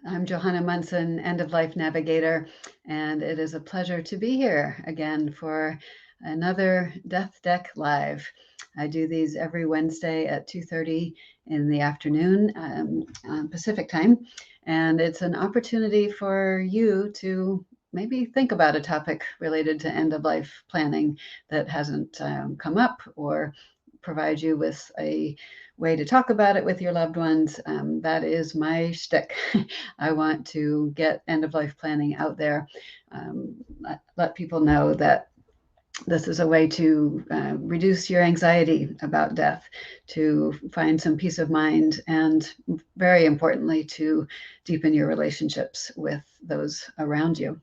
I'm Johanna Munson, End of Life Navigator, and it is a pleasure to be here again for another Death Deck Live. I do these every Wednesday at 2:30 in the afternoon Pacific time, and it's an opportunity for you to maybe think about a topic related to end of life planning that hasn't come up, or provide you with a way to talk about it with your loved ones. That is my shtick. I want to get end of life planning out there, let people know that this is a way to reduce your anxiety about death, to find some peace of mind, and very importantly, to deepen your relationships with those around you.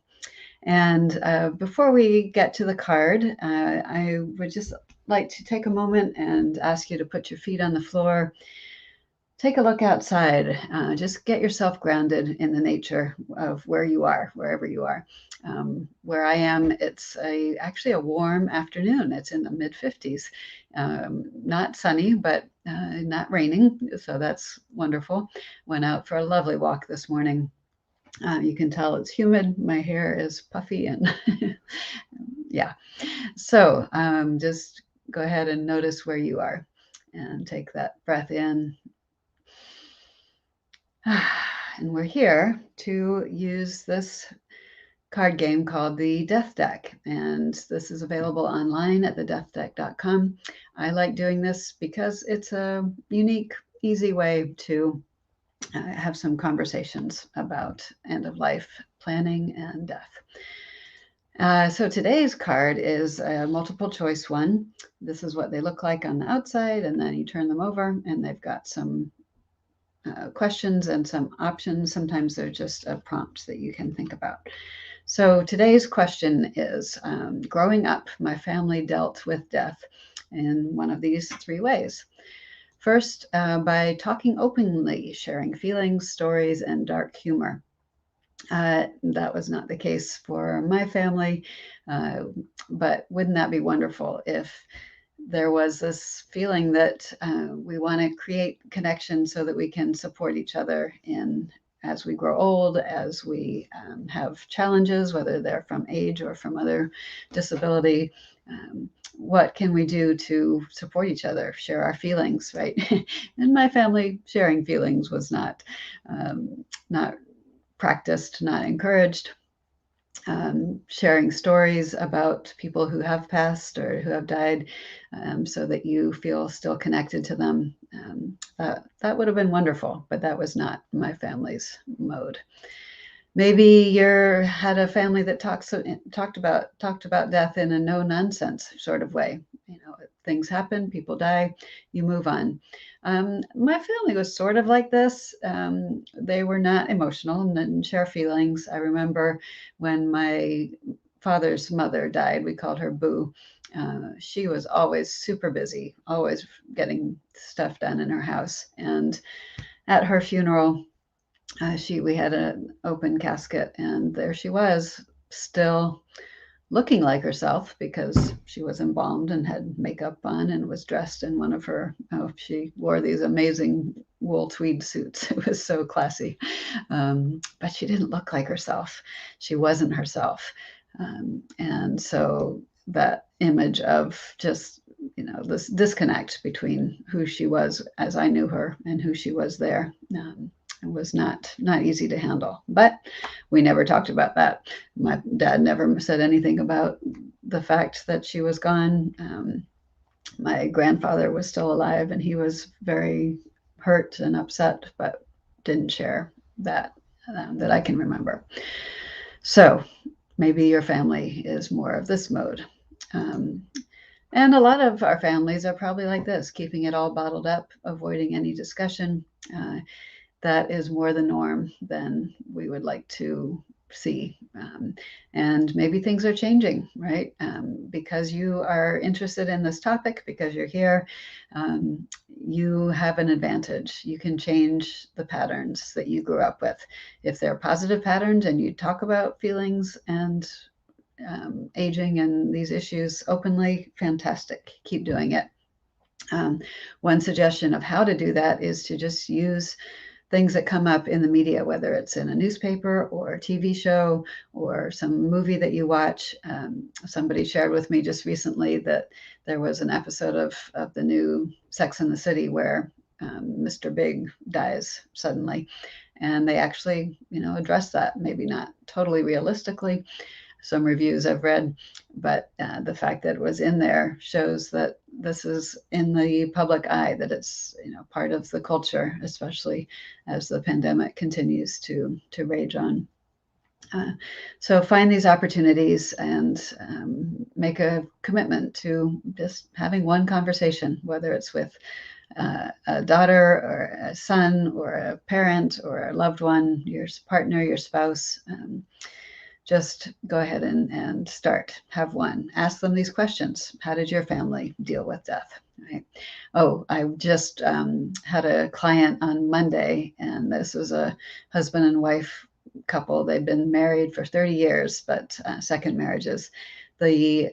And before we get to the card, I would just like to take a moment and ask you to put your feet on the floor. Take a look outside. Just get yourself grounded in the nature of where you are, wherever you are. Where I am, it's actually a warm afternoon. It's in the mid 50s. Not sunny, but not raining. So that's wonderful. Went out for a lovely walk this morning. You can tell it's humid. My hair is puffy and yeah. So just go ahead and notice where you are and take that breath in. And we're here to use this card game called the Death Deck. And this is available online at thedeathdeck.com. I like doing this because it's a unique, easy way to have some conversations about end of life planning and death. So today's card is a multiple choice one. This is what they look like on the outside, and then you turn them over, and they've got some questions and some options. Sometimes they're just a prompt that you can think about. So today's question is, growing up, my family dealt with death in one of these three ways. First, by talking openly, sharing feelings, stories, and dark humor. That was not the case for my family, but wouldn't that be wonderful if there was this feeling that we want to create connection so that we can support each other in as we grow old, as we have challenges, whether they're from age or from other disability. What can we do to support each other, share our feelings, right? In my family, sharing feelings was not practiced, not encouraged. Sharing stories about people who have passed or who have died, so that you feel still connected to them. That would have been wonderful, but that was not my family's mode. Maybe you had a family that talked about death in a no nonsense sort of way. You know, things happen, people die, you move on. My family was sort of like this. They were not emotional and didn't share feelings. I remember when my father's mother died, we called her Boo. She was always super busy, always getting stuff done in her house. And at her funeral, we had an open casket, and there she was, still looking like herself because she was embalmed and had makeup on and was dressed in one of her. Oh, she wore these amazing wool tweed suits. It was so classy, but she didn't look like herself. She wasn't herself, and so that image of just this disconnect between who she was as I knew her and who she was there. It was not easy to handle, but we never talked about that. My dad never said anything about the fact that she was gone. My grandfather was still alive, and he was very hurt and upset, but didn't share that that I can remember. So maybe your family is more of this mode. And a lot of our families are probably like this, keeping it all bottled up, avoiding any discussion. That is more the norm than we would like to see. And maybe things are changing, right? Because you are interested in this topic, because you're here, you have an advantage. You can change the patterns that you grew up with. If they're positive patterns and you talk about feelings and aging and these issues openly, fantastic. Keep doing it. One suggestion of how to do that is to just use things that come up in the media, whether it's in a newspaper or a TV show or some movie that you watch. Somebody shared with me just recently that there was an episode of the new Sex and the City where Mr. Big dies suddenly. And they actually, address that, maybe not totally realistically, some reviews I've read, but the fact that it was in there shows that this is in the public eye, that it's part of the culture, especially as the pandemic continues to rage on. So find these opportunities and make a commitment to just having one conversation, whether it's with a daughter or a son or a parent or a loved one, your partner, your spouse. Just go ahead and start. Have one. Ask them these questions. How did your family deal with death? Right. Oh, I just had a client on Monday, and this was a husband and wife couple. They've been married for 30 years, but second marriages. The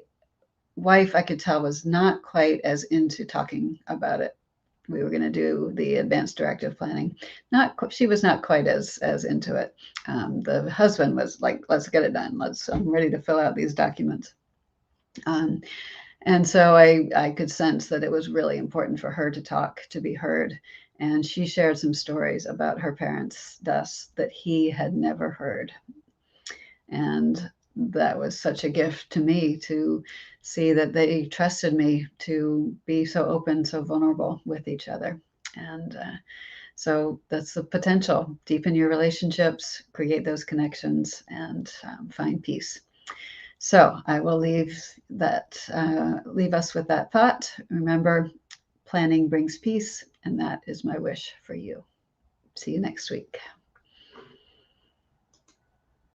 wife, I could tell, was not quite as into talking about it. We were going to do the advanced directive planning. She was not quite as into it. The husband was like, "Let's get it done. I'm ready to fill out these documents." And so I could sense that it was really important for her to talk, to be heard. And she shared some stories about her parents' deaths that he had never heard. And that was such a gift to me to see that they trusted me to be so open, so vulnerable with each other. And so that's the potential. Deepen your relationships, create those connections, and find peace. So I will leave us with that thought. Remember, planning brings peace, and that is my wish for you. See you next week.